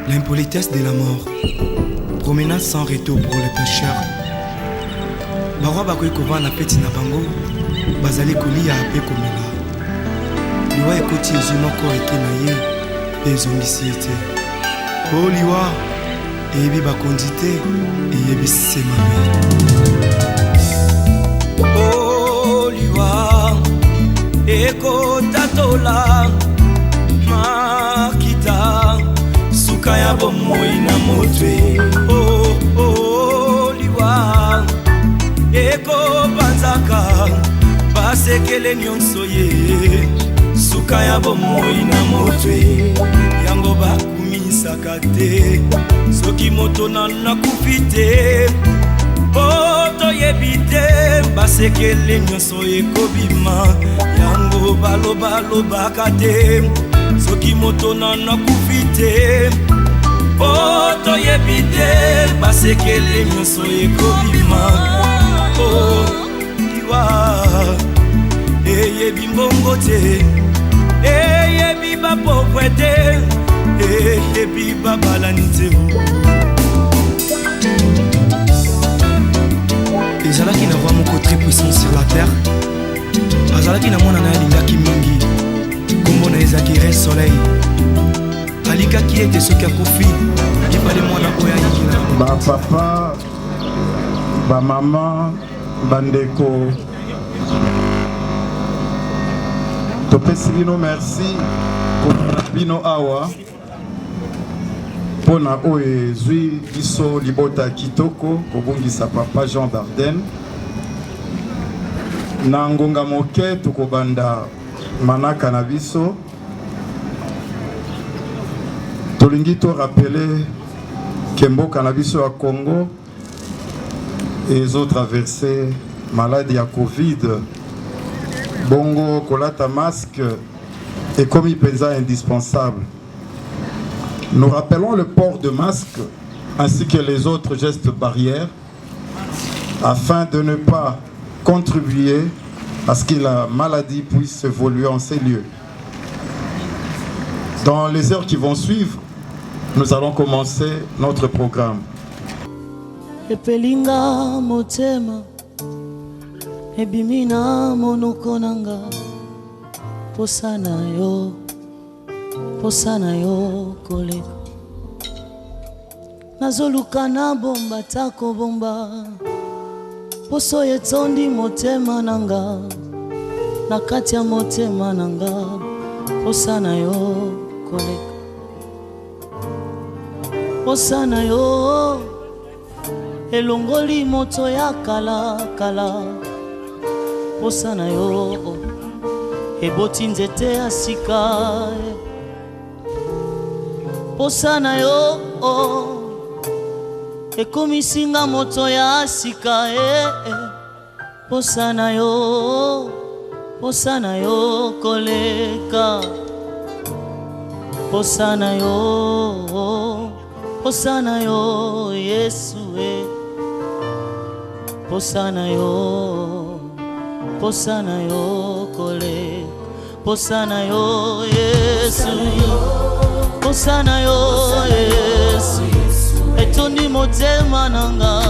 L'impolitesse de la mort. Promenade sans retour pour les pécheurs. Barwa bakoy kova na peti na bango. Bazali kolia ape komela. Liwa ekoti ezumoko eke na ye. Ezongisi ete. Oh liwa. Eyebi bakondi te. Eyebi semame. Oh liwa. Eko tatola. Makita. Sukaya bomoi na motwe. Oh oh liwa. Eko banzaka. Basekele nyonso ye. Sukaya bomoi na motwe. Yango bakumisaka te. Soki moto na kufite. Poto yebite. Basekele nyonso ekobima. Yango baloba kate. Soki moto na kufite. Poto yebite. Basekele nyonso ekobima. Oh liwa. Eyebi mbongo te. Eyebi bapokwe te. Eyebi babalani te. Ezalaki na roi moko très puissant sur la terre. Azalaki na mwana na alingaki mingi. Kombo na ezaki Ray Soleil. Alikaki ete soki akufi epale mwana oyo ayikila. Ba papa, ba mama, bandeko. Topesi bino merci pour bino awa. Pona oye zui biso libota kitoko kobungisa papa Jean Dardenne. Na ngonga moke tokobanda manaka na biso. Tolingi to rappeler que mboka na biso ya Congo et ont traversé maladie à Covid. Bongo kolata masque est comme pensa indispensable. Nous rappelons le port de masque ainsi que les autres gestes barrières afin de ne pas contribuer à ce que la maladie puisse évoluer en ces lieux. Dans les heures qui vont suivre, nous allons commencer notre programme. Epelinga motema ebimina monokonanga posana yo koleka nazoluka na bomba tako bomba poso yetondi motema nanga na kati ya motema nanga posana yo koleka posana yo elongoli moto ya kala kala posana yo eboti nzete ya sika posana yo ekomisinga moto ya sika posana yo koleka posana yo Yesu posana yo koleka posana yo Yesu posana yo Yesu etondi motema nanga.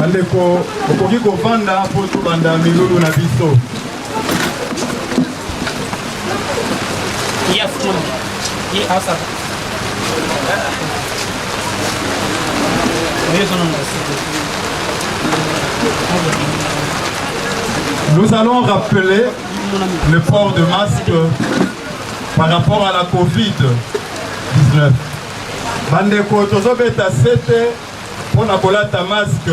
bandeko okoki kovanda mpo tobanda milulu na biso. Nous allons rappeler le port de masque par rapport à la Covid-19. Bandeko tozobeta sete pona kolata masque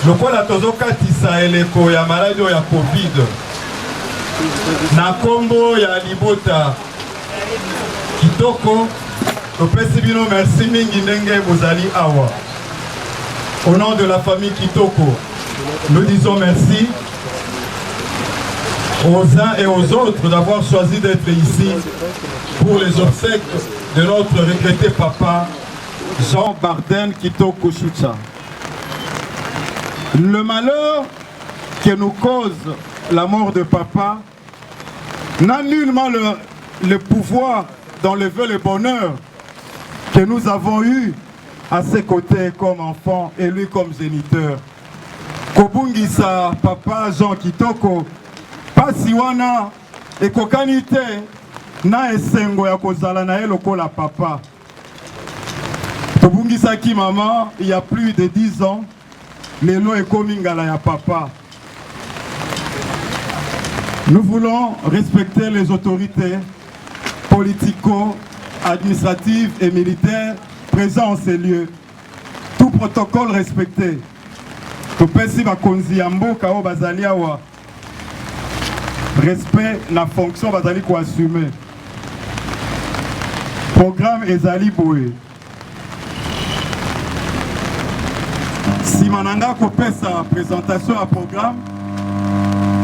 lokola tozokatisa eleko ya maladi ya Covid. Na kombo ya libota kitoko topesi bino merci mingi ndenge bozali awa. Au nom de la famille Kitoko, nous disons merci aux uns et aux autres d'avoir choisi d'être ici pour les obsèques de notre regretté papa Jean Barden Kitoko Choucha. Le malheur que nous cause la mort de papa n'a nullement le pouvoir d'enlever le bonheur que nous avons eu à ses côtés comme enfant et lui comme géniteur. Kobungisa papa Jean Kitoko pasiwana ekokanite na esengo ya kozala na lokola papa. Tobungisa ki maman il y a plus de 10 ans, lelo ekomingala ya papa. Nous voulons respecter les autorités politico-administratives et militaires présents en ces lieux. Tout protocole respecté. Topesi bakonzi ya mboka o bazali awa. Respect la fonction bazali ko assumer. Programme ezali boye. Si mananga ko pesa présentation à programme,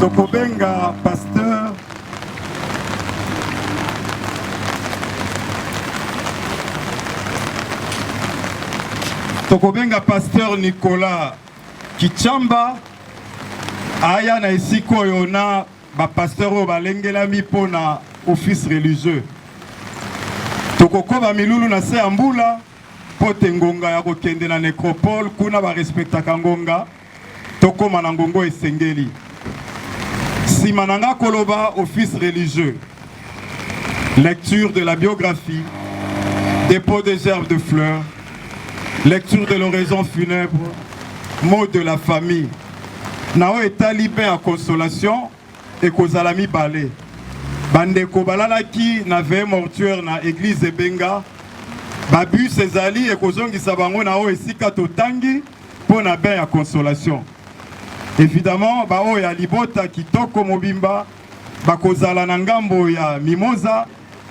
tokobenga pasteur Tokobenga pasteur Nicolas Kichamba aya na esiko yona ba pasteur o balengela mi pona office religieux. Tokokoba milulu na se ambula pote ngonga ya kokende na nécropole kuna ba respectaka ngonga tokoma na ngongo esengeli. Si mananga koloba office religieux. Lecture de la biographie, dépôt des gerbes de fleurs, lecture de l'oraison funèbre, mot de la famille. Nao est talibé en consolation et kozalami balé. Bandeko balalaki n'avait mortuaire na église de Benga. Babu Césali et kozongi sabango nao esika totangi pour na ben à consolation. Évidemment, bao ya libota kitoko mobimba, bakozala na ngambo ya Mimosa,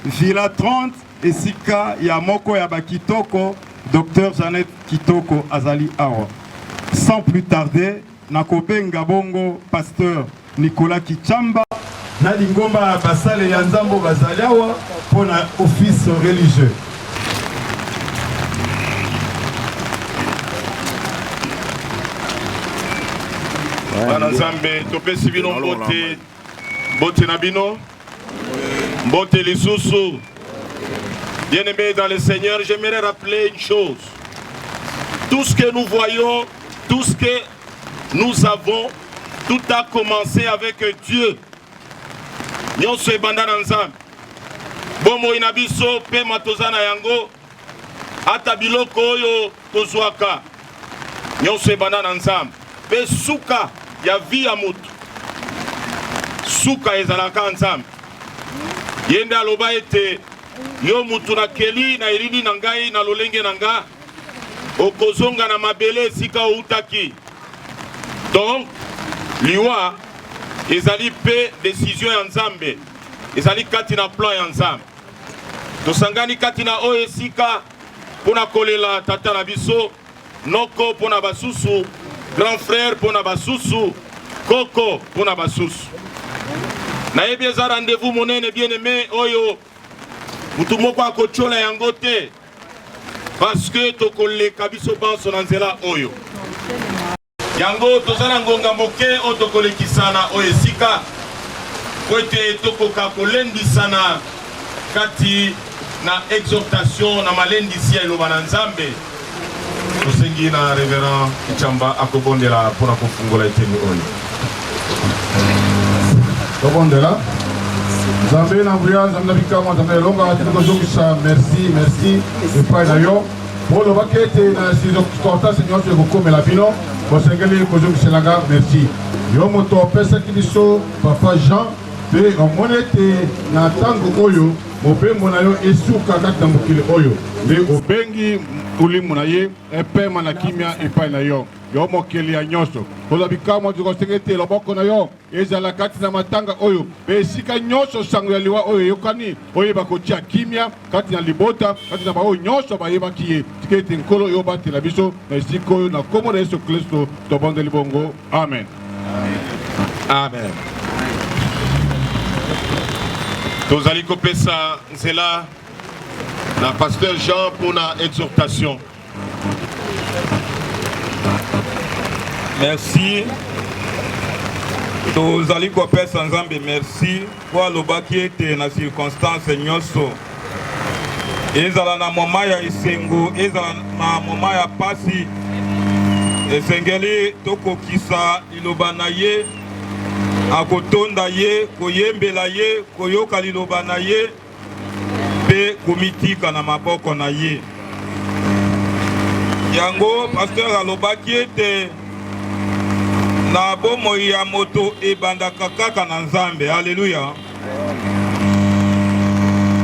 Villa 30 esika ya moko ya bakitoko. Docteur Jeannette Kitoko Azali Awa. Sans plus tarder, nakobenga bongo pasteur Nicolas Kichamba na lingomba basale ya nzambo bazali awa pour na office religieux. Bana Nzambe topesi bino bote na bino bote lisusu. Bien-aimés dans le Seigneur, j'aimerais rappeler une chose. Tout ce que nous voyons, tout ce que nous avons, tout a commencé avec Dieu. Nyonso ebanda na Nzambe. Bomo inabiso pe matozana yango ata biloko oyo tozwaka. Nyonso ebanda na Nzambe. Pe suka ya vie ya mutu. Suka ezalaka Nzambe. Yende aloba ete yo mutu na keli na elili na ngai na lolenge na nga okozonga na mabele sika outaki. Donc liwa ezali pe décision ya Nzambe ezali kati na plan ya Nzambe. Tosangani kati na oyo esika pona kolela tata na biso noko pona basusu grand frère pona basusu koko pona basusu. Na yebi eza rendez-vous monene bien-aimé oyo mutu moko akochola yango te parce que tokoleka biso banso na nzela oyo yango tozala ngonga moke o tokolekisana oyo esika po ete tokoka kolendisana kati na exhortation na malendisi ya eloba na Nzambe tosengi na révérend Ichamba akobondela mpona kofungola eteni oyo. tobondela nzambe na nguya nzambe na bikama nzambe na elonga tili kozongisa merci epai na yo mpo olobaki ete na circonstance nyonso ekokomela bino bosengeli kozongiselanga merci yo moto opesaki biso papa Jean mpe omoni ete na ntango oyo mobembo na yo esuka kati na mokili oyo mpe obengi ulimu na ye epema na kimia epai na yo yo mokili ya nyonso kozwa bikamwa tokosengeli ete loboko na yo ezala kati na matanga oyo mpe esika nyonso sango ya liwa oyo eyokani oyeba kotia kimia kati na libota kati na baoyo nyonso bayebaki ye tika ete nkolo yo batela biso na esika oyo na kombo na Yesu Kristo tobondeli bongo amen. Amen. Tozali kopesa nzela na pasteur Jean pour la exhortation. Merci. Tozali kopesa nzambe merci kwa lobaki ete na circonstance nyonso ezala na moma ya esengo ezala na moma ya pasi esengeli tokokisa liloba na ye akotonda ye koyembela ye koyoka liloba na ye mpe komitika na maboko na ye yango pasteur alobaki ete na bomoi ya moto ebandaka kaka na nzambe. Alleluya.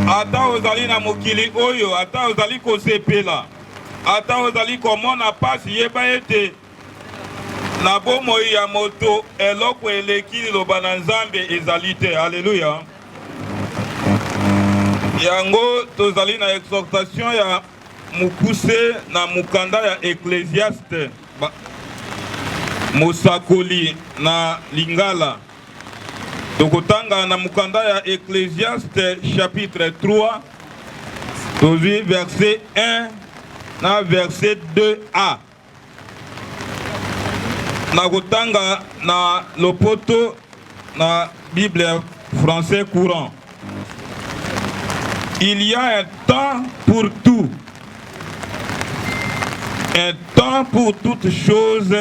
Ata ozali na mokili oyo ata ozali kosepela ata ozali komona pasi yeba ete na bomoi ya moto eloko eleki liloba na nzambe ezali te. Alleluya. Yango tozali na exhortation ya mukuse na mukanda ya Ecclésiaste mosakoli na lingala tokotanga na mukanda ya Ecclésiaste chapitre 3 tozwi verset 1 na verset 2a na kotanga na lopoto na Bible français courant. Il y a un temps pour tout, un temps pour toutes choses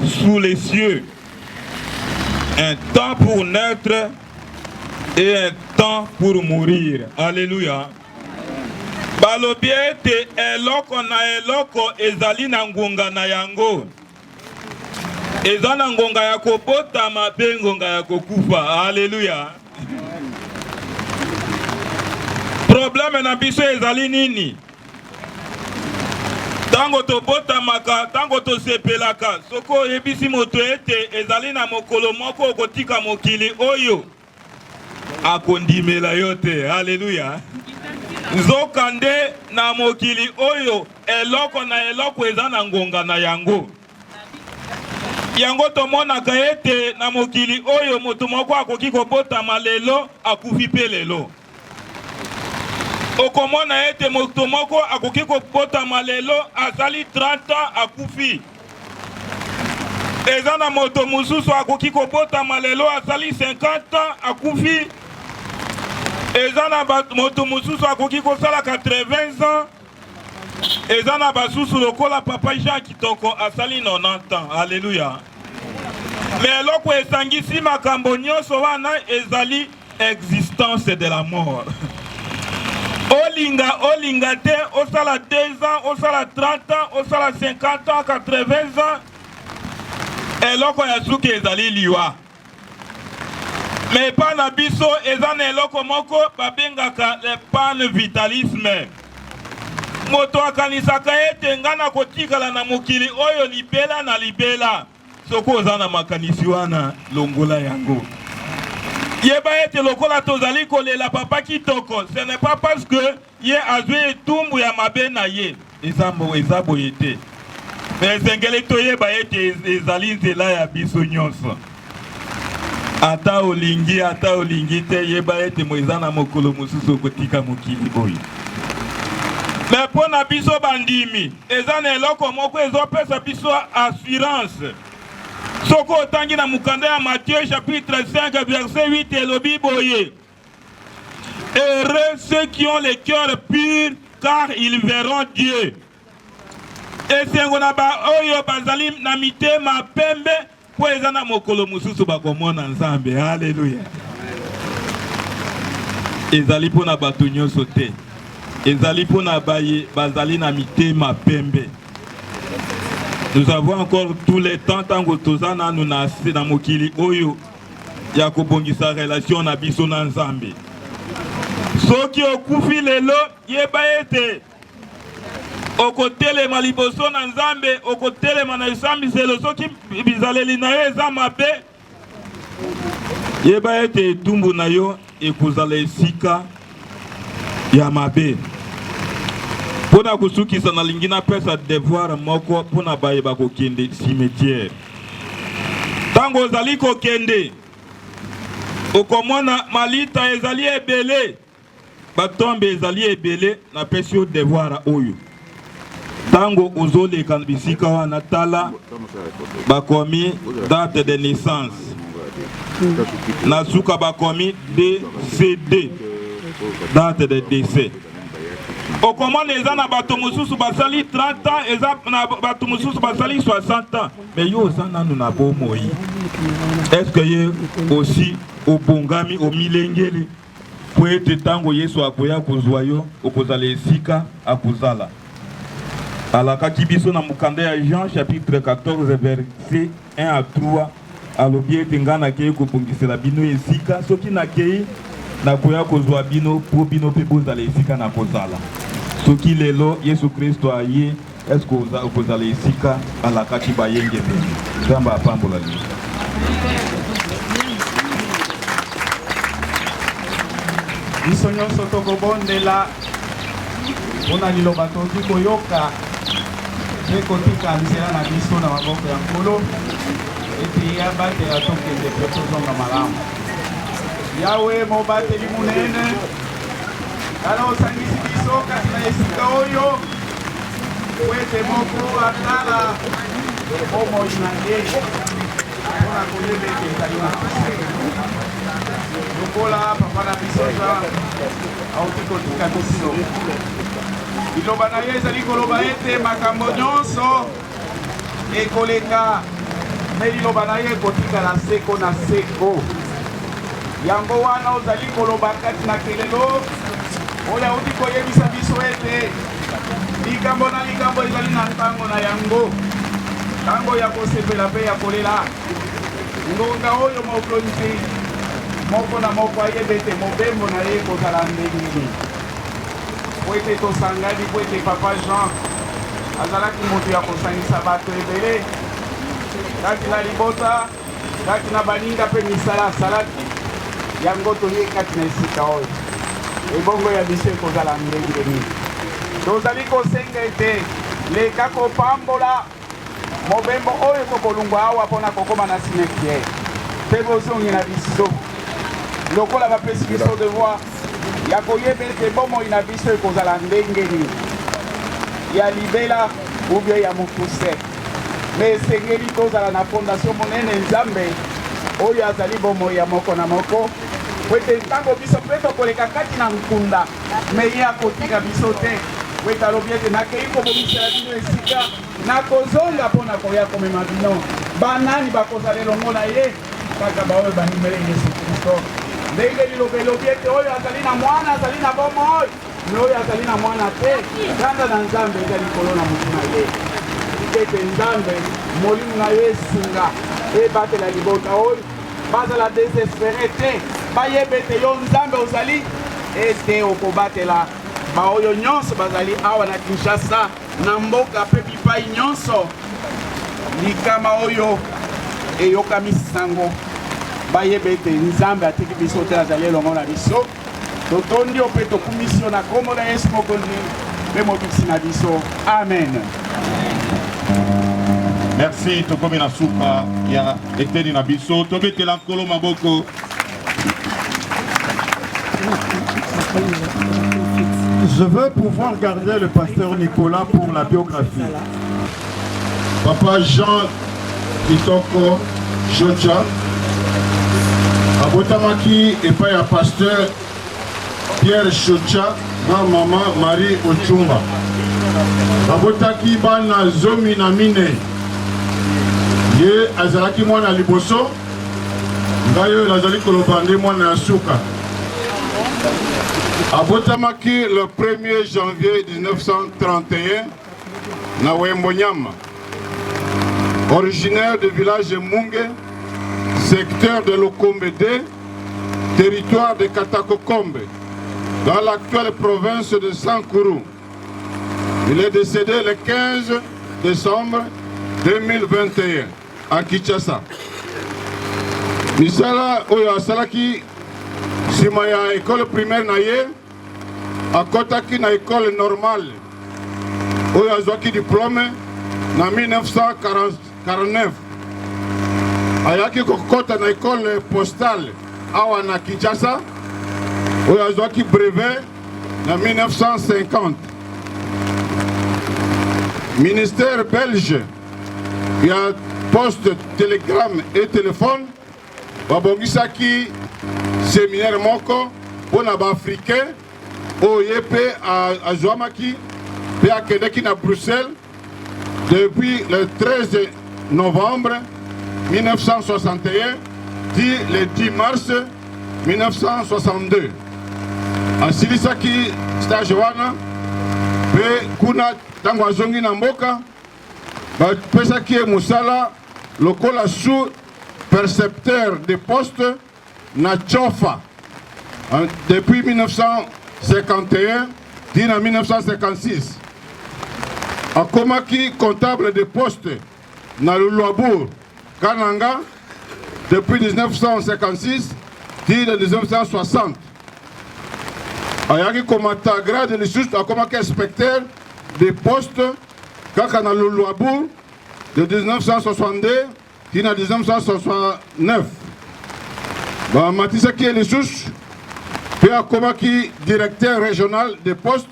sous les cieux, un temps pour naître et un temps pour mourir. Alléluia. Balobi ete eloko na eloko ezali na ngonga na yango. Eza na ngonga ya kobotama mpe ngonga ya kokufa. Alléluia. Problème na biso ezali nini? Tango tobotamaka, tango tosepelaka, soko yebisi moto ete ezali na mokolo moko okotika mokili oyo akondimela yote. Haleluya. Nzokande na mokili oyo eloko na eloko eza na ngonga na yango. Yango tomonaka ete na mokili oyo moto moko akoki kobotama lelo akufi pe lelo. Okomona ete moto moko akoki kobotama lelo azali 30 ans akufi. Eza na moto mususu akoki kobotama lelo azali 50 ans akufi. Eza na moto mususu akoki kosala 80 ans. Eza na basusu lokola papa Jean Kitoko asali 90 ans. Alléluia. Mais eloko esangisi makambo nyonso wana ezali existence de la mort. Olinga te, osala 2 ans, osala 30 ans, osala 50 ans, 80 ans. Eloko ya suki ezali liwa. Mais pa na biso ezana eloko moko babengaka le pan-vitalisme. Moto akanisaka ete ngana kotikala na mokili oyo libela na libela. Soko ozana makanisi wana longola yango. Yeba ete lokola tozali kolela papa Kitoko, ce n'est pas parce que ye azwe etumbu ya mabe na ye. Ezabo ete. Mais zengele toyeba ete ezali nzela ya biso nyonso. Ata olingi te yeba ete moeza na mokolo mususu kotika mokili boyi. Mais pona biso bandimi, ezana eloko moko ezopesa biso assurance. Soko otangi na mukanda ya Matthieu chapitre 5 verset 8 elobi boye. Heureux ceux qui ont les cœurs purs car ils verront Dieu. esengo na ba oyo bazali na mitema pembe po eza na mokolo mosusu bakomona nzambe. Alléluia. Ezali po na bato nyonso te, ezali po na baye bazali na mitema pembe. Nous avons encore tous les temps tango tozana nous na mokili oyo ya kobongisa relation na biso na nzambe. Soki okufi lelo yeba ete okotelema liboso na nzambe, okotelema na esambiselo. Soki bizaleli na yo eza mabe, yeba ete etumbu na yo ekozala esika ya mabe. Pona kusukisa na lingina pesa devoir moko pona baye bakokende cimetière. Tango ozali kokende okomona malita ezali ebele, batombe ezali ebele, na pesi yo devoir oyo. Tango ozoleka bisika wana tala bakomi date de naissance, na suka bakomi décédé, date de décès. Okomona eza na bato mosusu basali 30 ans, eza na bato mosusu basali 60 ans, mais yo oza nanu na bomoi. Est-ce que ye aussi obongami omilengeli po ete tango Yesu akoya kozwa yo okozala esika akozala? Alakaki biso na mukanda ya Jean chapitre 14 verset 1 à 3, alobi ete nga nakei kobongisela bino esika, soki nakei nakoya kozwa bino po bino mpe bozala esika na kozala. Soki lelo Yesu Kristo aye, est-ce que okozala esika alakaki bayengeli? Nzambe apambola bino. Biso nyonso tokobondela mpona liloba toki koyoka mpe kotika nzela na biso na maboko ya Nkolo ete abatela tokende mpe tozonga malamu. Yawe mobateli munene, tala osangisi biso kati na esika oyo po ete moko atala bomoi na ye mpona koyeba ete ezali na lokola papa na biso Jean auti kotika biso. Liloba na ye ezali koloba ete makambo nyonso ekoleka, me liloba na ye ekotikala seko na seko. Yango wana ozali koloba kati na kelelo oyo auti koyebisa biso ete likambo na likambo ezali na ntango na yango, ntango ya kosepela mpe ya kolela. Ngonga oyo mokonzi moko na moko ayebe ete mobembo na ye kozala ndenge nini. Po ete tosangani, po ete papa Jean azalaki moto ya kosangisa bato ebele kati na libota, kati na baninga mpe misala asalaki. Yango toye kati na esika oyo ebongo ya biso ekozala ndenge nini. Tozali kosenga ete leka kopambola mobembo oyo ekokolungwa awa mpona kokoma na cimetière mpe bozongi na biso lokola bapesi biso devoir ya koyeba ete bomoi na biso ekozala ndenge nini, ya libela ubie ya mokuse. Me esengeli tozala na fondation monene Nzambe oyo azali bomoi ya moko na moko, po ete ntango biso mpe tokoleka kati na nkunda me ye akotika biso te. Po ete alobi ete nakei kobomisela bino esika nakozonga mpona koya komema bino. Banani bakozala elongo na ye? Kaka baoyo bandimeli Yesu Kristo. Ndenge liloba elobi ete oyo azali na mwana azali na bomoi, me oyo azali na mwana te, kanda na Nzambe eza likolo na motu na ye. Ete Nzambe molimo na yo esinga ebatela libota oyo, bazala desespere te, bayeba ete yo Nzambe ozali ete okobatela baoyo nyonso bazali awa na Kinshasa na mboka mpe bipai nyonso. Likama oyo eyokami sango bayeba ete Nzambe atiki biso te azali elongo na biso. Totondi yo mpe tokumisi yo na kombo na Yesu mokonzi mpe mobikisi na biso. Amen. Merci, tokomi na suka ya eteni na biso, tobetela Nkolo maboko. Je veux pouvoir garder le pasteur Nicolas pour la biographie. Papa Jean Kitoko Joja abotamaki epai ya pasteur Pierre Chocha na maman Marie Ochumba. abotaki bana zomi na mine ye azalaki mwana liboso ngai oyo nazali koloba nde mwana ya suka. Abotamaki le 1er janvier 1931 na Wembonyama, originaire du village de Munge, secteur de Lokombe D, territoire de Katakokombe, dans l'actuelle province de Sankuru. Il est décédé le 15 décembre 2021 à Kinshasa. Misala oyo asalaki sima ya école primaire na ye akotaki na école normale oyo azwaki diplôme na 1949. Ayaki kokota na école postale awa na Kinshasa oyo azwaki brevet na 1950. Ministère belge ya poste, télégramme et téléphone babongisaki séminaire moko pona ba africain oyo pe azwamaki pe akendeki na Bruxelles depuis le 13 novembre 1961 dit le 10 mars 1962. Asilisaki stage wana pe kuna tango azongi na mboka bapesaki ye mosala lokola sous percepteur de poste na Tchofa depuis 1951 dit en 1956. Akomaki comptable de poste na Luluabour Kananga depuis 1956 dit en 1960. Ayaki komata grade lisusu akomaki inspecteur de poste kaka na Luluabour de 1962 dit en 1969. Matisaki lisusu pe akomaki directeur régional de poste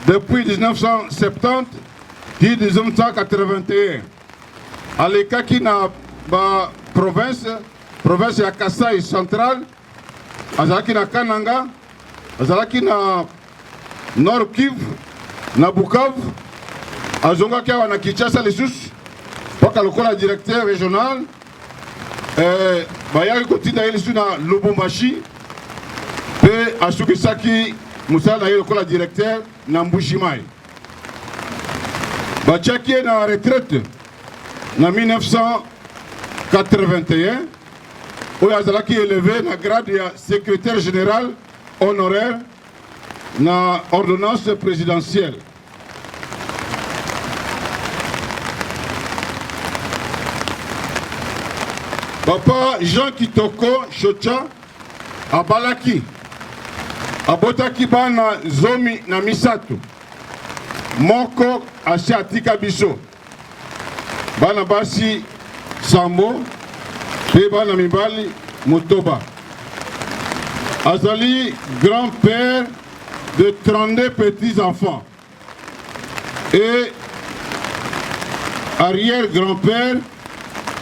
depuis 1970 dit 1981. Alekaki na ba province ya Kasai central, azalaki na Kananga, azalaki na Nord Kivu, na Bukavu, azongaki awa na Kinshasa lisusu mpaka lokola directeur régional. Bayaki kotinda ye lisusu na Lubumbashi pe asukisaki mosala na ye lokola directeur na Mbujimayi. Batiaki ye na retraite na 1981 oyo azalaki élevé na grade ya secrétaire général honoraire na ordonnance présidentielle. Papa Jean Kitoko Chocha abalaki abotaki bana zomi na misato moko asi atika biso bana basi sambo pe bana mibali motoba. Azali grand-père de 32 petits-enfants et arrière-grand-père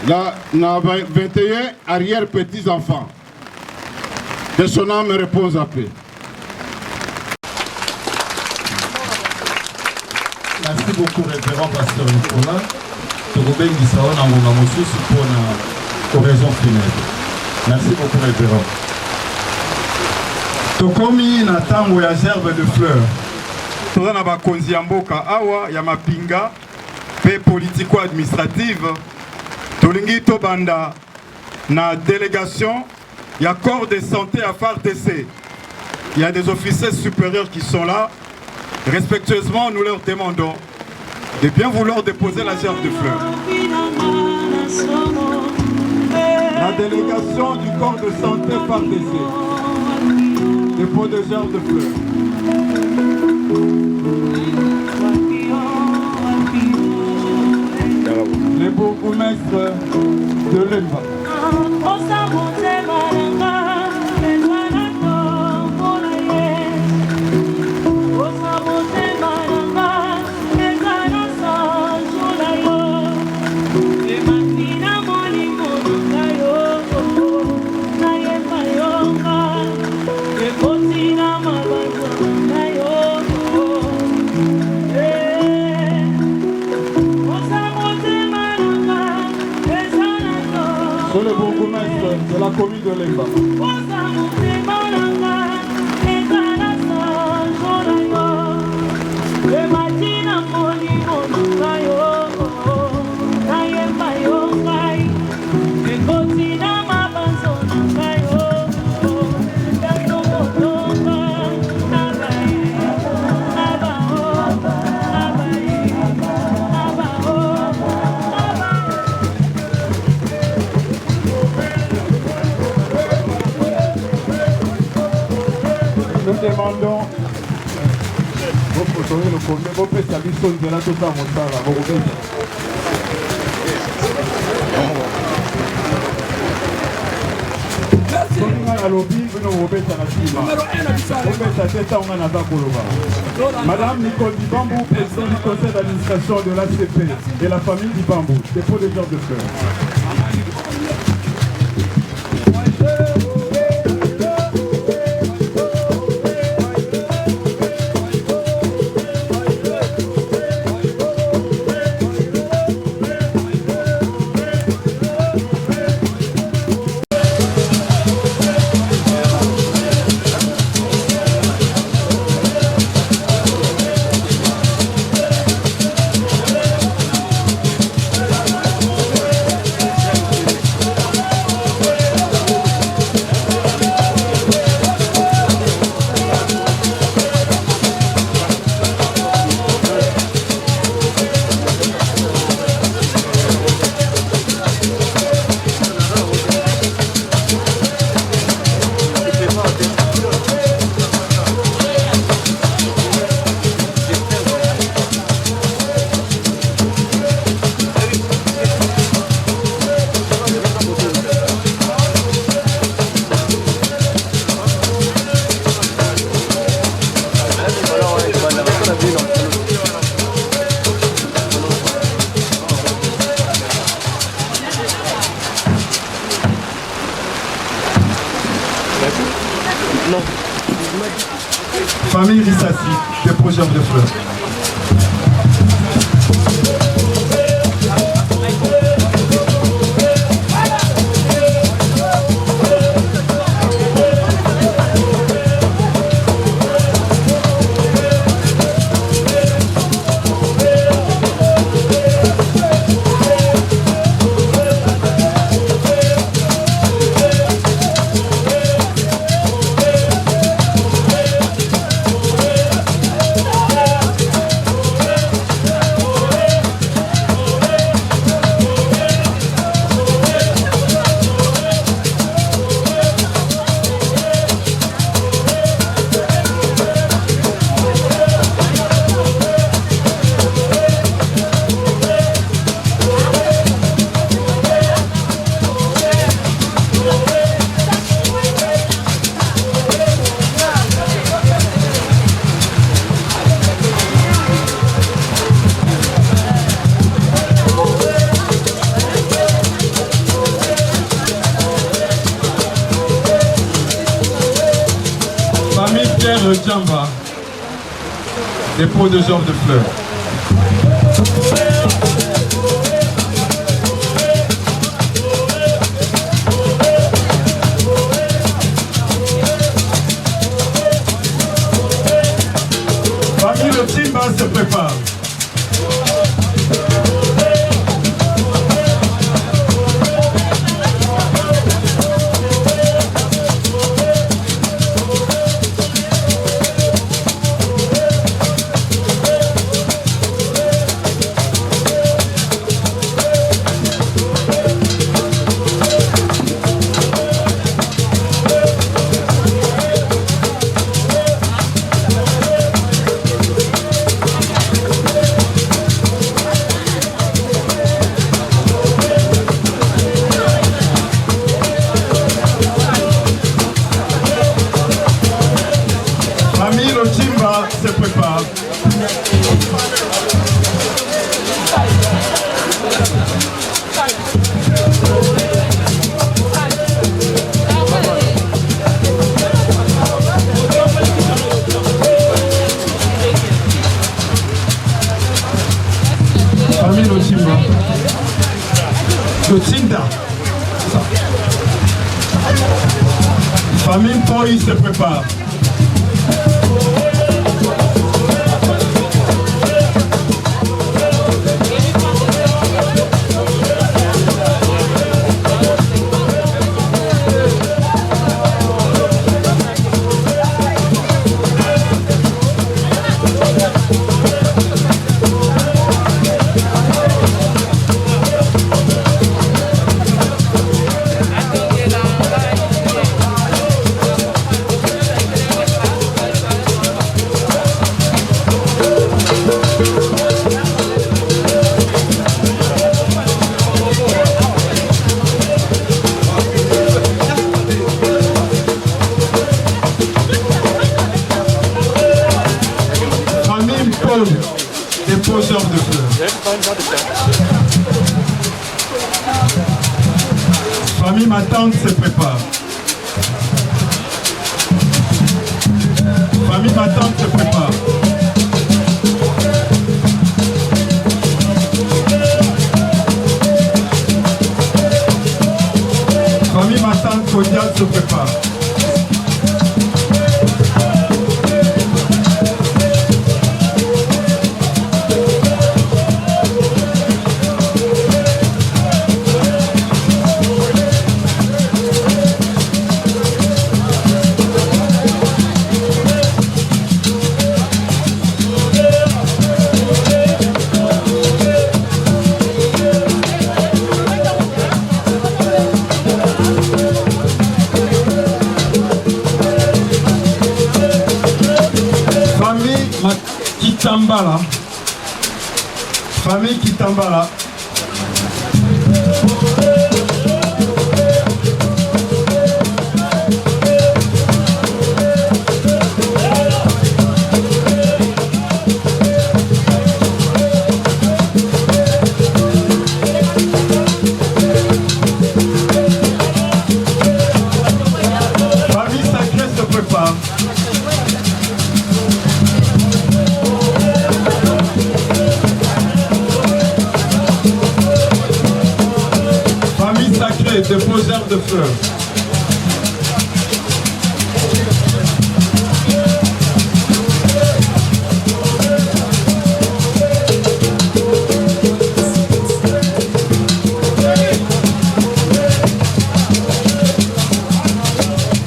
na 21 arrière-petits-enfants. Que son âme repose à paix. Merci beaucoup, révérend pasteur Nicolas. Tokobengi saona ngonga mosusu pour la oraison funèbre. Merci beaucoup, révérend. Tokomi na tango ya gerbe de fleurs. Toza na bakonzi ya mboka awa ya mapinga pe politico-administrative. Tolingi tobanda na délégation, il y a corps de santé à FARDC. Il y a des officiers supérieurs qui sont là. Respectueusement, nous leur demandons de bien vouloir déposer la gerbe de fleurs. La délégation du corps de santé FARDC. Dépôt de gerbe de fleurs. Les bourgmestres de l'EMA. Continue commune de Lemba. Nous demandons vos photos, le premier, vos spécialistes sont là tout ça, mon sang, vos rouges. Madame Nicole Dibambou, présidente du conseil d'administration de l'ACP et la famille Dibambou, dépôt des genres de fleurs. Famille Rissassi, dépôt de fleurs. Djamba, dépôt de genres de fleurs. Famille le Timba se prépare. Se prépare. Famille Lotimba. Lotinda. Famille Poi se prépare. Déposeur de fleurs. Famille, ma tante se prépare. Famille, ma tante se prépare. Famille, ma tante Kodial se prépare. Kitambala. Famille Kitambala. Famille Sacrée se prépare. Déposeur de fleurs.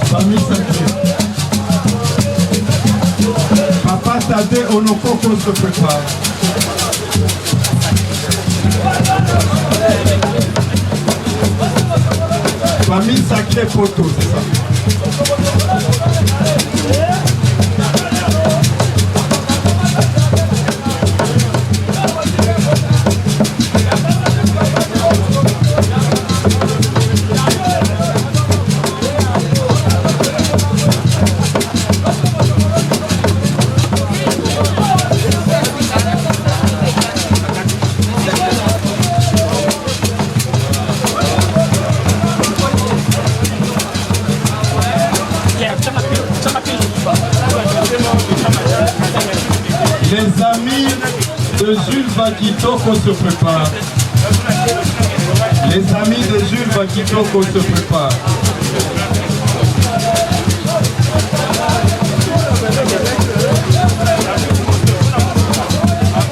Famille sacrée. Papa Tadé Onokoko se prépare. Famille sacrée photo, c'est ça. Les amis de Jules Vakitoko se préparent. Les amis de Jules Vakitoko se préparent.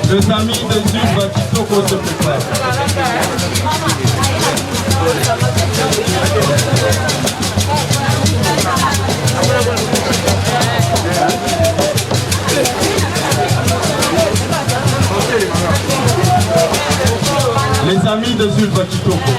Les amis de Jules Vakitoko se préparent. Les amis de Jules Vakitoko.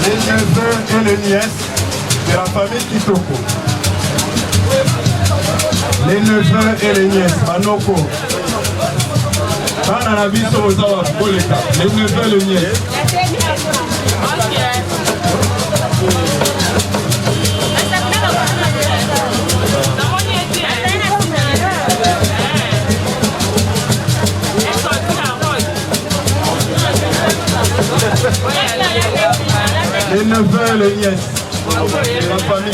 Les neveux et les nièces de la famille Kitoko. Les neveux et les nièces, Manoko. bana na biso boza bakoleka le neveu le nièce. Les neveux et les nièces de la famille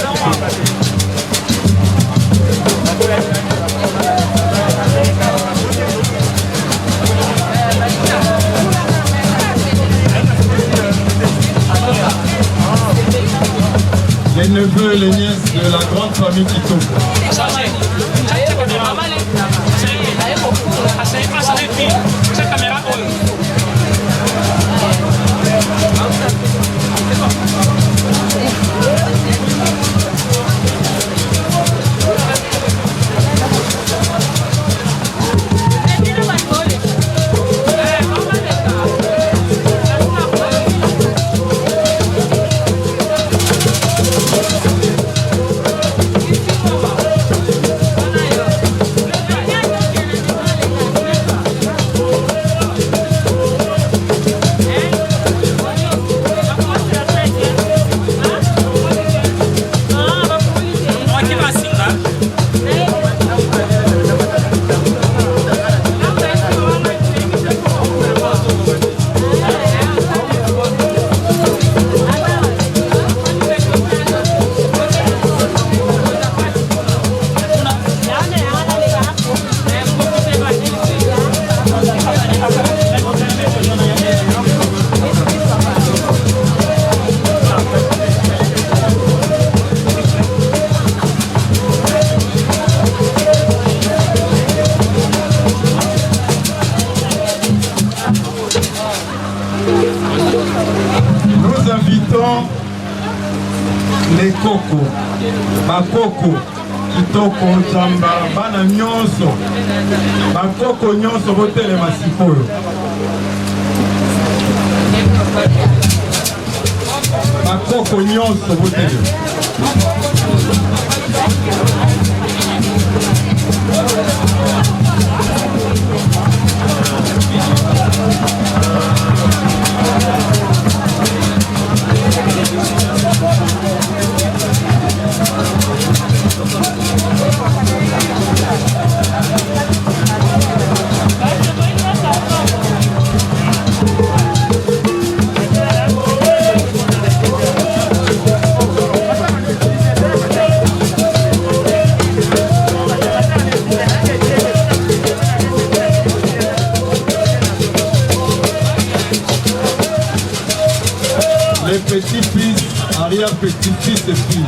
les neveux et les nièces de la grande famille Kito. Nous invitons les Koko, Bakoko, Kitoko, Chamba, Bana Nyonso, Bakoko Nyonso, Botele Masipolo. Bakoko Nyonso, Botele. Les petits-fils, arrière-petits-fils et filles.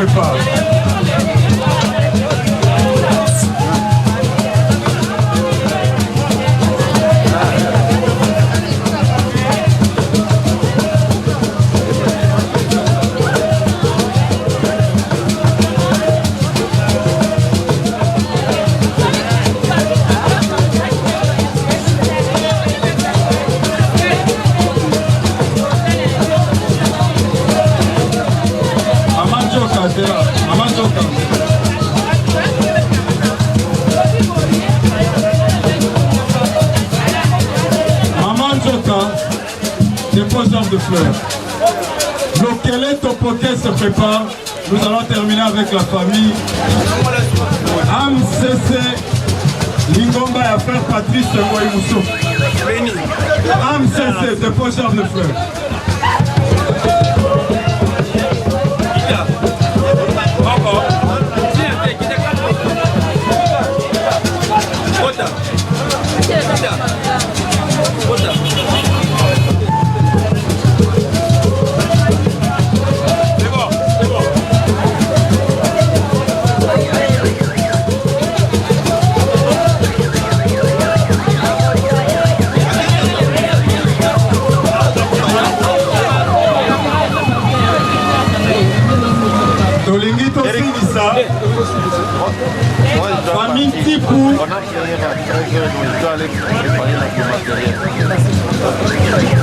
prépare. Déposeur de fleurs. Lokele Topoke se prépare. Nous allons terminer avec la famille. Am CC Lingomba et frère Patrice Moïmousso. Am CC, déposeur de fleurs. Famille Tipou.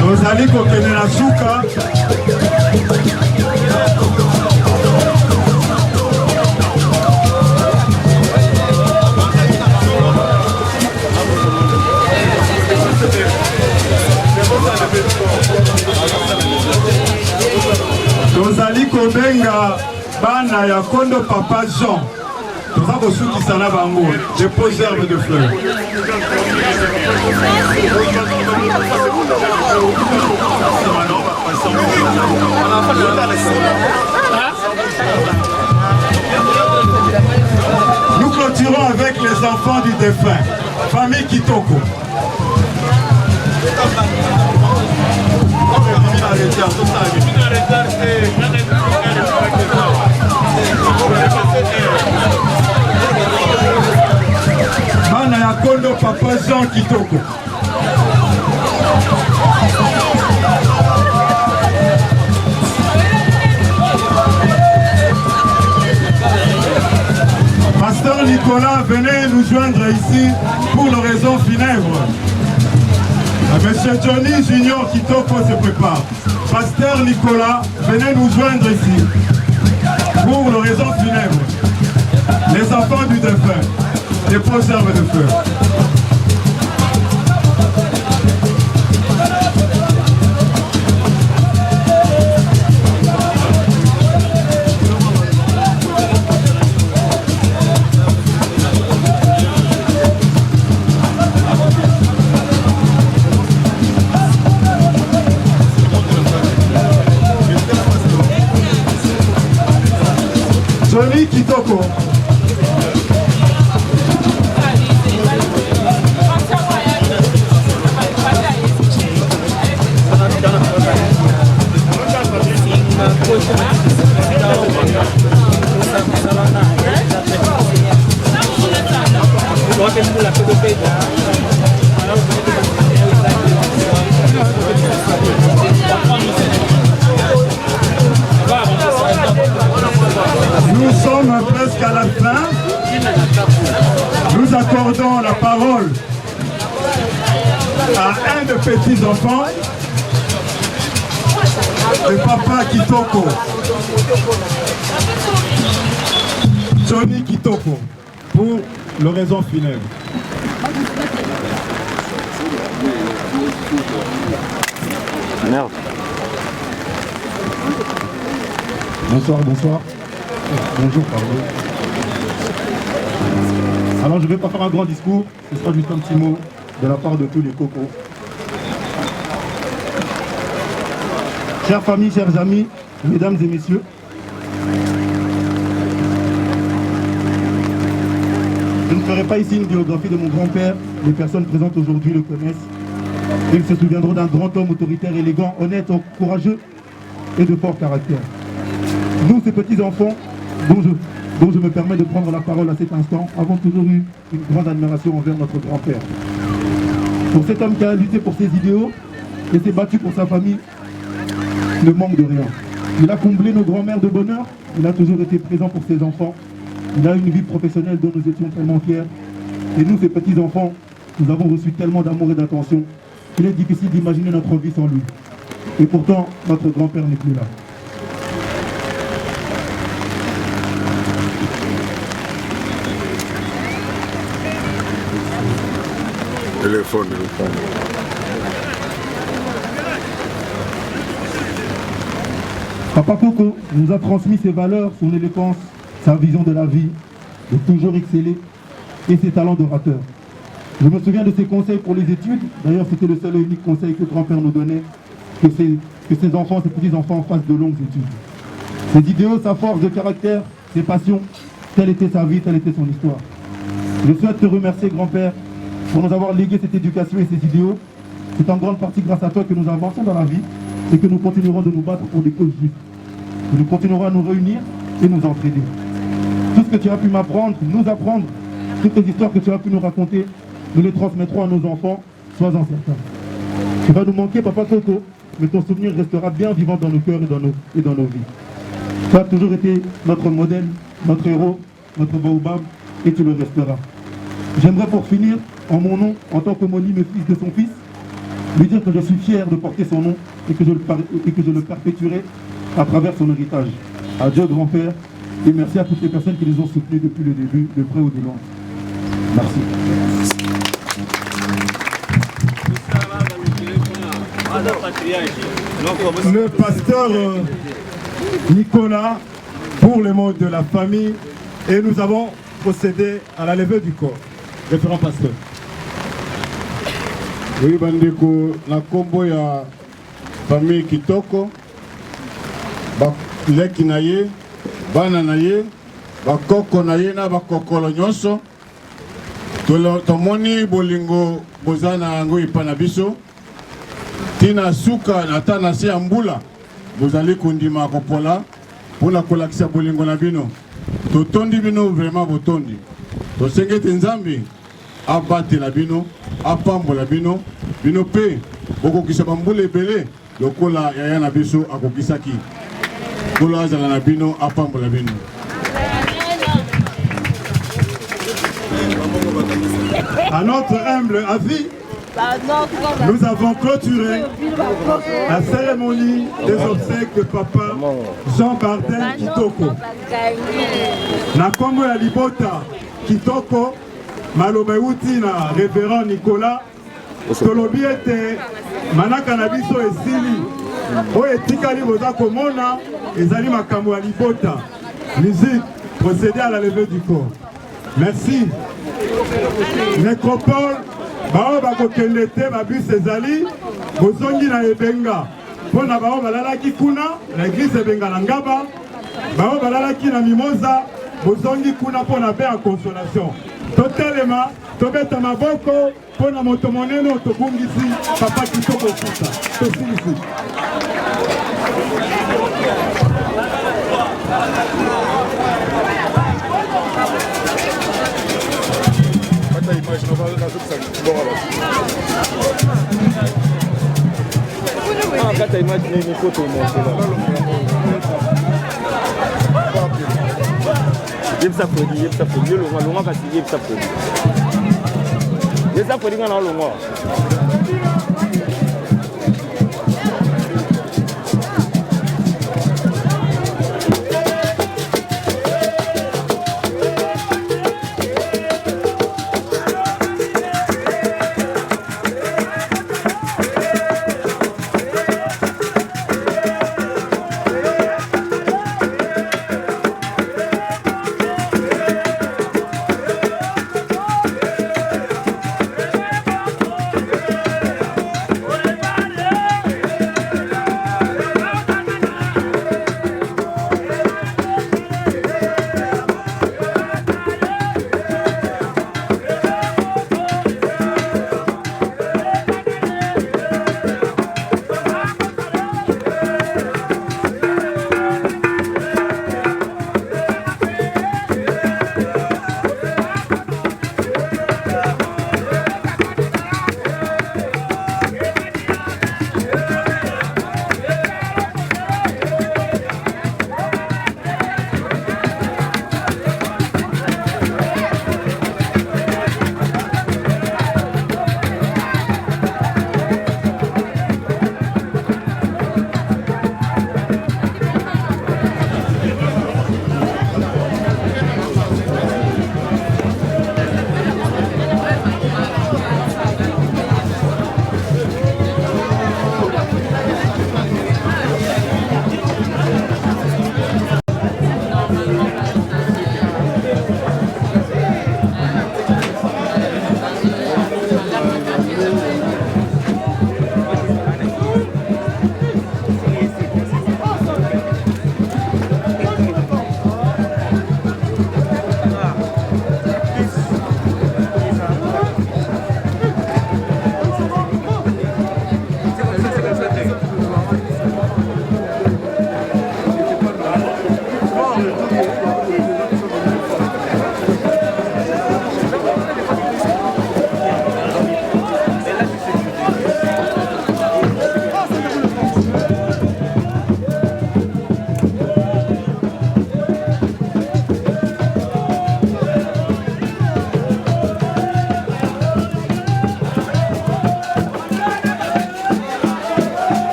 Nous allons kokene na suka. Nous allons kobenga bana ya kondo papa Jean. Nous avons souki sana bango, déposeur de fleurs. Nous clôturons avec les enfants du défunt, famille Kitoko. Bana ya kondo papa Jean Kitoko. Pasteur Nicolas, venez nous joindre ici pour l'oraison funèbre. Monsieur Johnny Junior Kitoko se prépare. Pasteur Nicolas, venez nous joindre ici pour l'oraison funèbre. Les enfants du défunt, déposeurs de fleurs. Johnny Kitoko. Nous sommes presque à la fin. Nous accordons la parole à un de petits-enfants de Papa Kitoko, Johnny Kitoko, pour l'oraison funèbre. Merde. Bonsoir, bonsoir. Bonjour, pardon. Alors je ne vais pas faire un grand discours, ce sera juste un petit mot de la part de tous les cocos. Chères familles, chers amis, mesdames et messieurs, je ne ferai pas ici une biographie de mon grand-père. Les personnes présentes aujourd'hui le connaissent. Ils se souviendront d'un grand homme autoritaire, élégant, honnête, courageux et de fort caractère. Nous, ces petits-enfants, dont je me permets de prendre la parole à cet instant, avons toujours eu une grande admiration envers notre grand-père. Pour cet homme qui a lutté pour ses idéaux et s'est battu pour sa famille, ne manque de rien. Il a comblé nos grands-mères de bonheur, il a toujours été présent pour ses enfants, il a une vie professionnelle dont nous étions tellement fiers. Et nous, ses petits-enfants, nous avons reçu tellement d'amour et d'attention qu'il est difficile d'imaginer notre vie sans lui. Et pourtant, notre grand-père n'est plus là. Téléphone. Papa Coco nous a transmis ses valeurs, son éloquence, sa vision de la vie, de toujours exceller et ses talents d'orateur. Je me souviens de ses conseils pour les études. D'ailleurs, c'était le seul et unique conseil que grand-père nous donnait, que ses enfants, ses petits-enfants fassent de longues études. Ses idéaux, sa force de caractère, ses passions, telle était sa vie, telle était son histoire. Je souhaite te remercier, grand-père, pour nous avoir légué cette éducation et ces idéaux. C'est en grande partie grâce à toi que nous avançons dans la vie et que nous continuerons de nous battre pour des causes justes. Nous continuerons à nous réunir et nous entraider. Tout ce que tu as pu m'apprendre, nous apprendre, toutes les histoires que tu as pu nous raconter, nous les transmettrons à nos enfants, sois-en certain. Tu vas nous manquer, Papa Coco, mais ton souvenir restera bien vivant dans nos cœurs et dans nos vies. Tu as toujours été notre modèle, notre héros, notre baobab, et tu le resteras. J'aimerais pour finir, en mon nom, en tant qu'homonyme et fils de son fils, lui dire que je suis fier de porter son nom et que je le perpétuerai à travers son héritage. Adieu grand-père, et merci à toutes les personnes qui nous ont soutenus depuis le début, de près ou de loin. Merci. Le pasteur Nicolas pour les mots de la famille et nous avons procédé à la levée du corps. Référent pasteur. Oui, bandeko na kombo ya famille Kitoko leki na ye bana na ye bakoko na ye na bakokolo nyonso tomoni bolingo bozana yango epa na biso tina suka na ta na se ya mbula bozali kondima kopola mpona kolakisa bolingo na bino totondi bino vraiment botondi tosenge ete nzambe abatela bino apambola bino bino mpe bokokisa bambula ebele lokola yaya na biso akokisaki kolo azala na bino apambola bino. À notre humble avis, nous avons clôturé la cérémonie des obsèques de papa Jean Bardin Kitoko. Na kombo ya libota Kitoko maloba euti na révérend Nicolas tolobi ete manaka na biso esili oyo etikali boza komona ezali makambo ya libota. Musique, procéder à la levée du corps. Merci. Nécropole bao bakokende te babus ezali bozongi na ebenga mpona bao balalaki kuna na église ebenga na ngaba bao balalaki na mimoza bozongi kuna mpona be ya consolation. Totelema tobeta maboko mpona moto monene tobungisi papa Kitoko kuta tosilisi. Kata image ni photo yebisa podi longa kasi yebisa podi ngana longa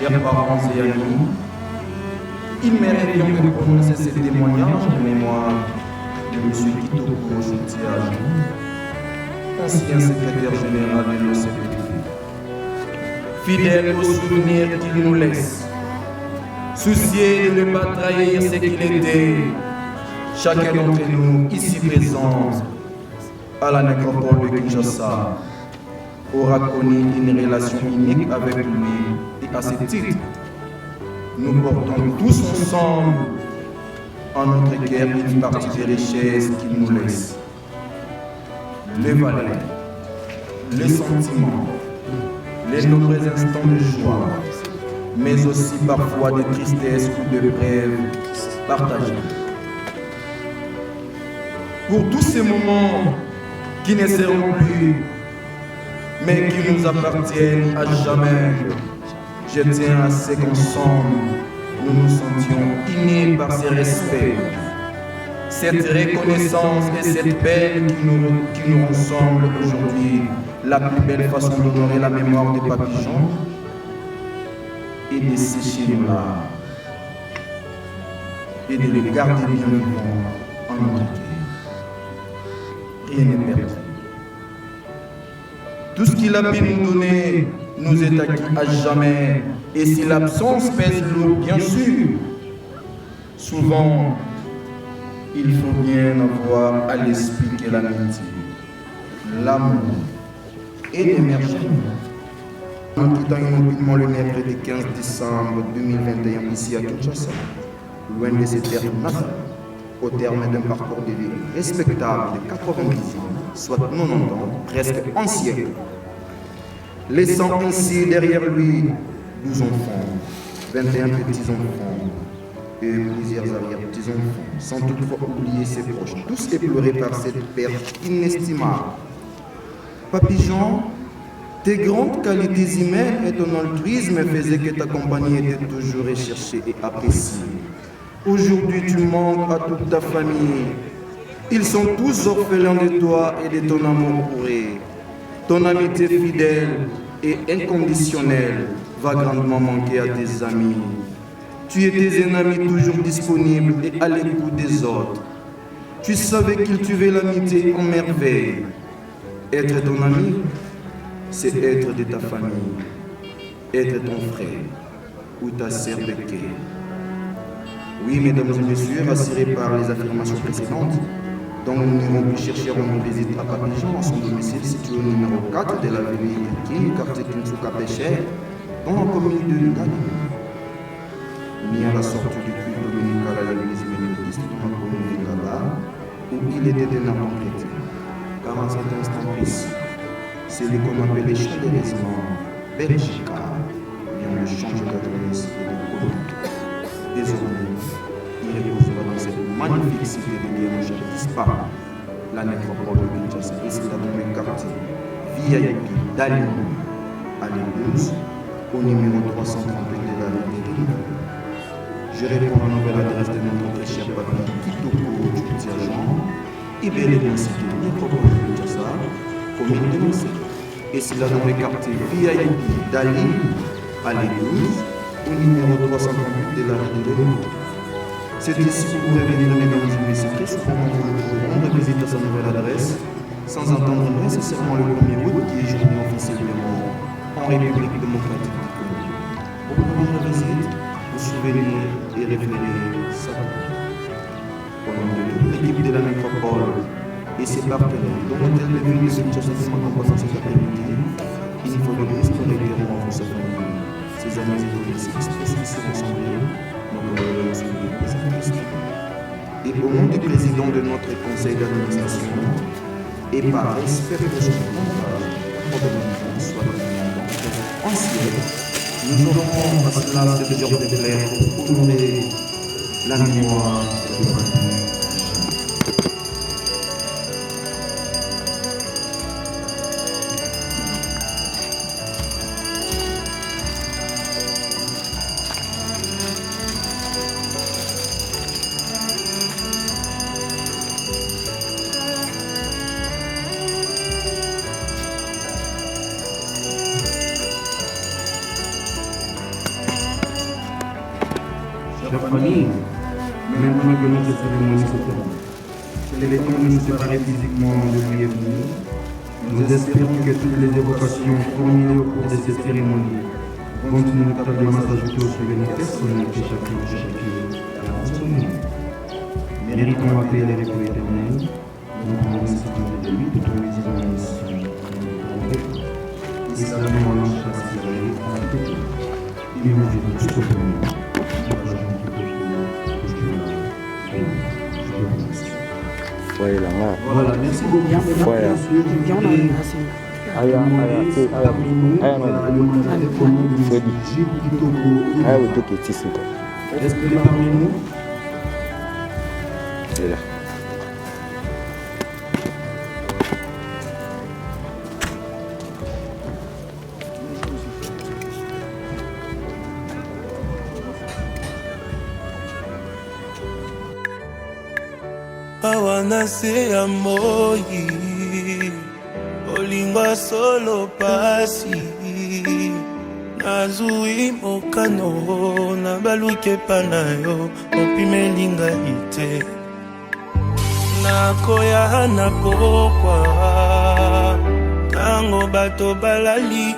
chers parents et amis, il m'aimerait bien de prononcer ces témoignages en mémoire de M. Kitoko Joutiage, ancien secrétaire général de l'OCPD. Fidèle au souvenir qu'il nous laisse, soucié de ne pas trahir ce qu'il était, chacun d'entre nous ici présent à la nécropole de Kinshasa aura connu une relation unique avec lui, et à ce titre, nous portons tous ensemble en notre cœur une partie des richesses qu'il nous laisse. Les valeurs, les sentiments, les nombreux instants de joie, mais aussi parfois de tristesse ou de brèves partagés. Pour tous ces moments qui ne seront plus, mais qui nous appartiennent à jamais, je tiens à ce qu'ensemble, nous nous sentions unis par ce respect, cette reconnaissance et cette peine qui nous ressemblent aujourd'hui. La plus belle façon d'honorer la mémoire des papillons et de sécher nos larmes et de les garder bien vivants en notre cœur. Rien n'est perdu. Tout ce qu'il a pu nous donner nous est acquis à jamais, et si l'absence pèse lourd, bien sûr, souvent il faut bien avoir à l'esprit que l'amitié, l'amour et l'émergence. En quittant immobilement le mercredi 15 décembre 2021 ici à Kinshasa, loin de ses terres natales, au terme d'un parcours de vie respectable de 90 ans, soit 90 ans, presque un siècle, laissant ainsi derrière lui 12 enfants, 21 petits-enfants et plusieurs arrière-petits-enfants, sans toutefois oublier ses proches, tous éplorés par cette perte inestimable. Papy Jean, tes grandes qualités humaines et ton altruisme faisaient que ta compagnie était toujours recherchée et appréciée. Aujourd'hui, tu manques à toute ta famille. Ils sont tous orphelins de toi et de ton amour pour eux. Ton amitié fidèle et inconditionnelle va grandement manquer à tes amis. Tu étais un ami toujours disponible et à l'écoute des autres. Tu savais cultiver l'amitié en merveille. Être ton ami, c'est être de ta famille. être ton frère ou ta sœur de cœur. Oui, mesdames et messieurs, rassurés par les affirmations précédentes, donc nous n'irons plus chercher à rendre visite à Papi Jean, à son domicile situé au numéro 4 de l'avenue King, quartier Kinsuka Pécher, dans la commune de Ngali, ni à la sortie du culte dominical à l'église méthodiste dans la commune de Gaba, où il était un ardent chrétien. Car en cet instant précis, c'est lui qu'on appelait chaleureusement Belgica, vient de changer d'adresse et de conduite. Désormais, il reposera dans cette magnifique cité de guerre disparue, la nécropole de Kinshasa, et c'est là dans le quartier VIP d'Allion à l'église, au numéro 338 de la rue des Rives. Je réponds à la nouvelle adresse de notre très cher Papi Kitoko Jean, et bel et bien cité nécropole de Kinshasa, commune de Nancy. Et c'est là dans le quartier VIP d'Ali à l'église, au numéro 338 de la rue de Rives. C'est ici que vous pouvez venir, mesdames et messieurs, très souvent rendre visite à sa nouvelle adresse, sans attendre nécessairement le 1er août, qui est journée officiellement en République démocratique du Congo. Pour rendre visite, vous souvenir et référer ça. Au nom de toute l'équipe de la métropole et ses partenaires, dont l'hôtel de ville de Kinshasa en passant cet après-midi, il faut le plus pour régulièrement vous sa famille, ses amis et domiciles spécialisés rassemblés. Et au nom du président de notre conseil d'administration, et par respect de son courage, soit ancien, nous aurons à cela cette heure de plaire pour honorer la mémoire de Papi. Chers familles, maintenant que notre cérémonie se termine, c'est le temps de nous séparer physiquement de lui et vous. Nous espérons que toutes les évocations formulées au cours de cette cérémonie vont inévitablement s'ajouter aux souvenirs personnels que chacun a en son nom. Méritons la paix et les repos éternels. Nous pouvons ainsi demander de lui toute bénédiction et saluons l'ange rassuré en tout temps. Il nous dit tout au premier. Voilà, merci beaucoup. Est-ce que les parmi nous? C'est là. Awana se ya moi olingwa solo pasi nazui mokano na baluke pana yo opimelinga ite nakoya na pokwa tango bato balali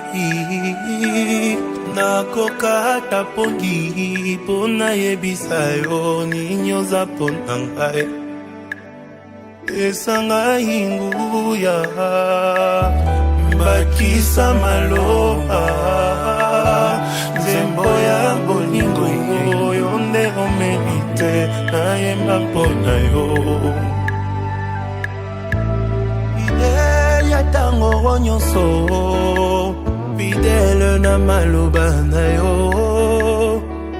nakoka ata pongi mpo nayebisa yo nini oza mpo na ngai esanga hinguya bakisa maloba nzembo ya bolingo yo nde omerite nayemba mpo na yo fidele ya ntango nyonso fidele na maloba na yo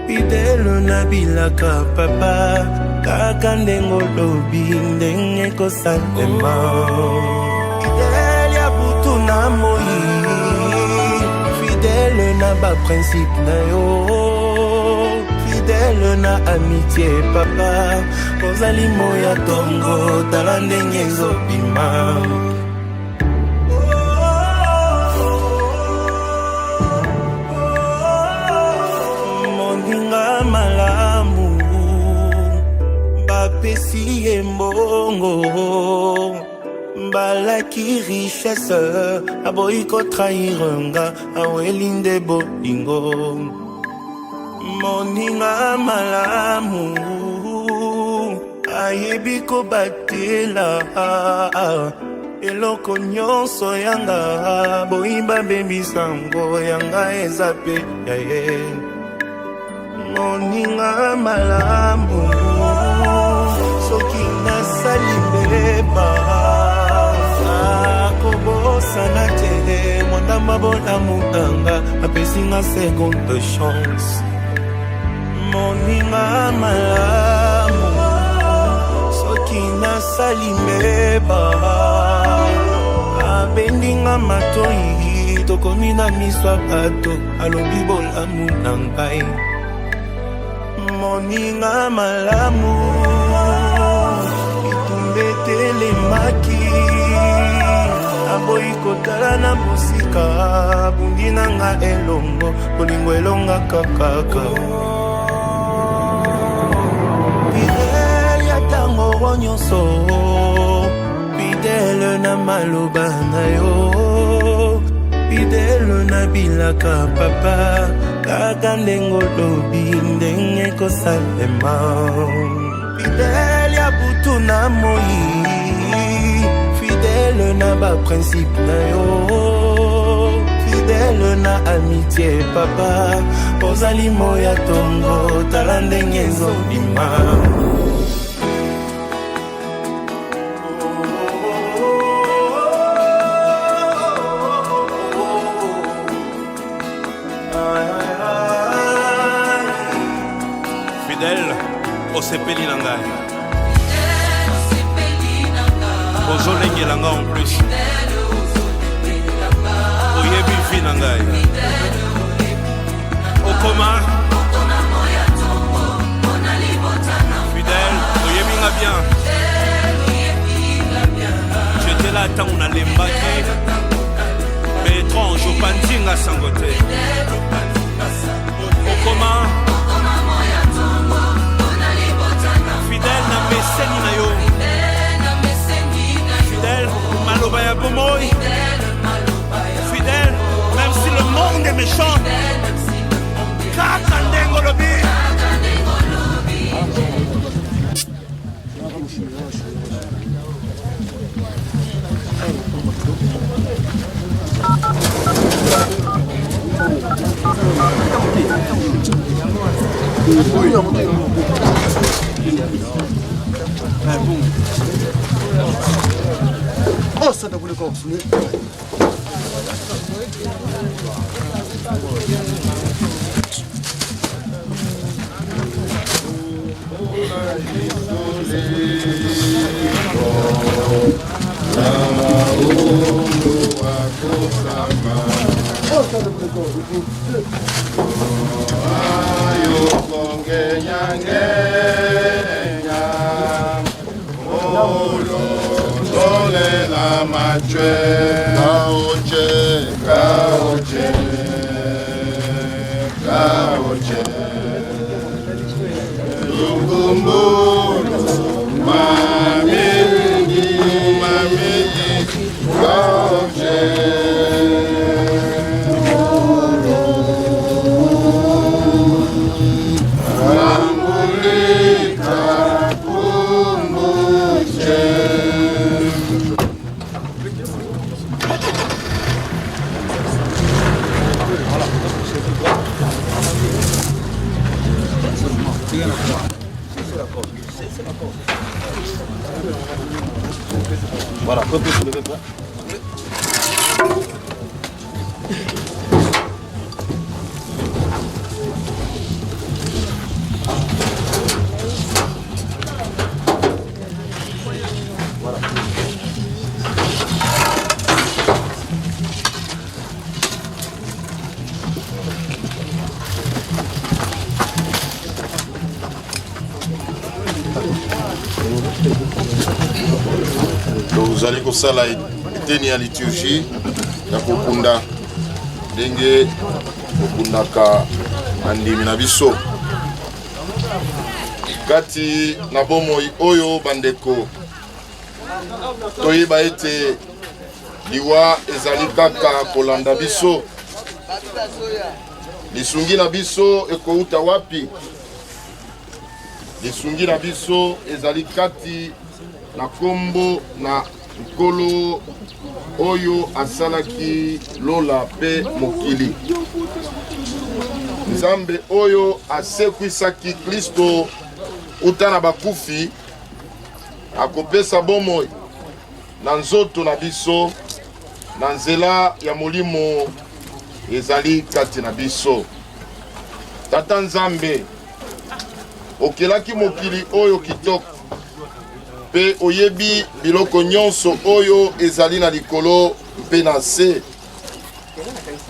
fidele na bilaka papa kaka ndenge olobi ndenge kosalema fidele ya butu na moi fidele na baprincipe na yo fidele na amitié papa kozali moya tongo tala ndenge ezobima moninga malamu bapesi ye mbongo balaki richesse aboyi kotrahirenga awelinde bolingo moninga malamu ayebi kobatela eloko nyonso yanga boyimba bembisango yanga eza pe ya ye moninga malamu soki nasali mbeba akobosana te mondamba bolamu nanga apesinga seconde chance moninga malamu soki nasali mbeba abendinga matoi tokomi na miso ya bato alobi bolamu na ngai moninga malamu itumbe telemaki aboyi kotala na mosika bundi nanga elongo bolingo elongaka kaka fidele ya ntango nyonso fidele na maloba na yo fidele na bilaka papa kaka ndenge olobi ndenge kosalema fidele ya butu na moi fidele na baprincipe na yo fidele na amitié papa ozali moya tongo tala ndenge ezobima osepeli na ngai ozolengela nga en plus oyebi vi na ngai okoma fidèle oyebi nga bien j'étais là ntango nalembaki mais étrange opandinga sango te okoma fidèle na meseni na yo fidèle maloba ya bomoi fidèle même si le monde est méchant kaka ndenge olobi Oh, ça doit continuer. La matue, caoche, caoche, caoche, Lugumburu, mamedi, mamedi, caoche. Voilà, côté sur le vêtement. Tozali kosala eteni ya liturgie ya kokunda ndenge kokundaka bandimi na biso kati na bomoi oyo bandeko toyeba ete liwa ezali kaka kolanda biso. Lisungi na biso ekouta wapi? Lisungi na biso ezali kati na kombo na nkolo oyo asalaki lola pe mokili. Nzambe oyo asekwisaki Kristo uta na bakufi akopesa bomoi na nzoto na biso na nzela ya molimo ezali kati na biso. Tata Nzambe okelaki mokili oyo kitoko pe oyebi biloko nyonso oyo ezali na likolo mpe na se.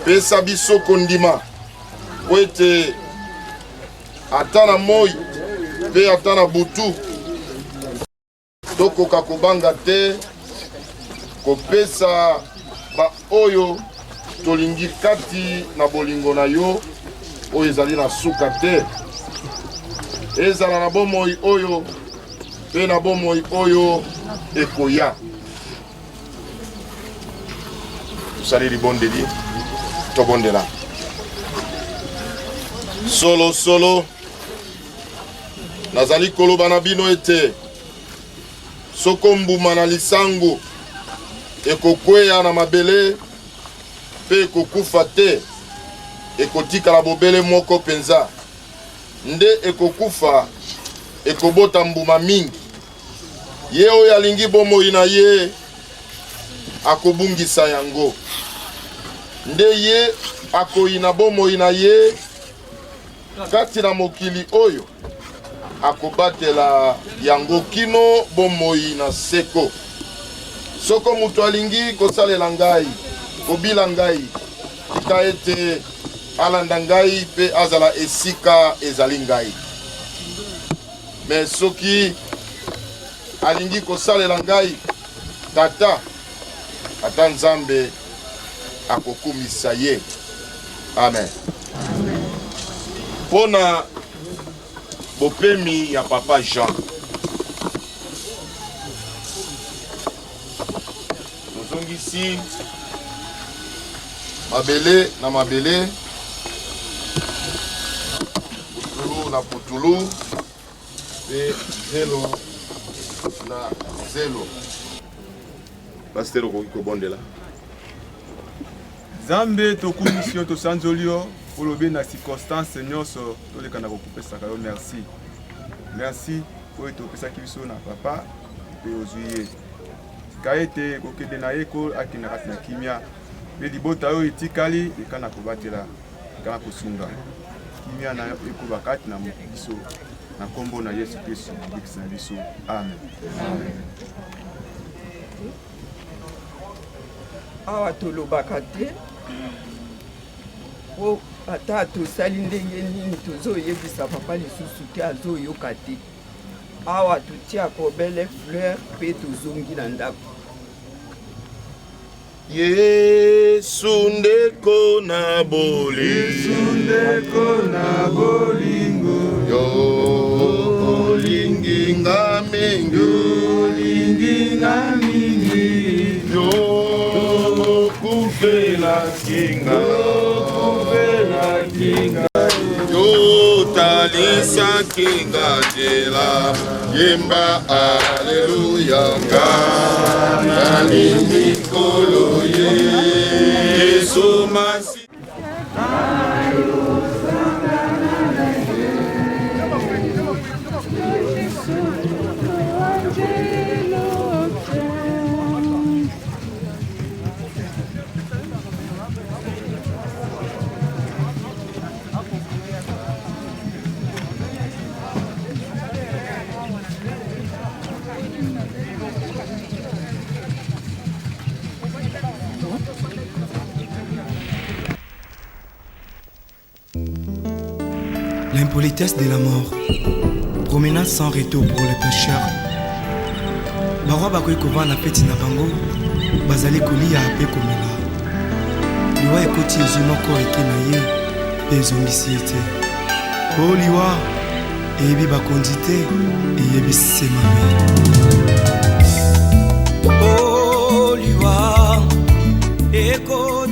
Pesa biso kondima po ete ata na moi mpe ata na butu tokoka kobanga te kopesa ba oyo tolingi kati na bolingo na yo oyo ezali na suka te. Ezala na bomoi oyo pe na bomoi oyo ekoya. Tusali libondeli tobondela. Solo nazali koloba na bino ete soko mbuma na lisango ekokweya na mabele pe ekokufa te, ekotikala bobele moko penza. Nde ekokufa ekobota mbuma mingi. Ye oyo alingi bomoi na ye akobungisa yango. Nde ye akoyina bomoi na ye kati na mokili oyo akobatela yango kino bomoi na seko. Soko mutu alingi kosalela ngai, kobila ngai, tika ete alanda ngai pe azala esika ezali ngai. Me soki alingi kosalela ngai, Tata Nzambe akokumisa ye. Amen. Pona bopemi ya Papa Jean. Nozongisi mabele na mabele, putulu na putulu, pe zelo na zelo. Pasteur Kobondela. Zambe tokumisio to sanzolio olobe na circonstance nyonso tolekana kokupesaka yo merci. Merci po topesaki biso na papa pe ozuye. Kaete kokende na eko akina kati na kimia. Pe libota yo etikali ekana kobatela ekana kosunga. Kimia na eko bakati na biso na kombo na Yesu Kristo bikisa biso. Amen. Awa tolobaka te po ata tosali ndenge nini tozoyebisa papa lisusu te azoyoka te. Awa totiaka obele fleur mpe tozongi na ndako. Yesu ndeko na bolingo, yo olingi nga mingi, yo kufela kinga, yo talisa kinga jela, yemba aleluya nga, nalindi kolo Yesu masi. L'impolitesse de la mort, promenade sans retour pour les pécheurs. Barwa bakoy kova na peti na bango, bazali kolia ape komela. Liwa ekoti ezwi moko eke na ye, pe ezongisi ete. O liwa, eyebi bakondi te, eyebi semame. ekoti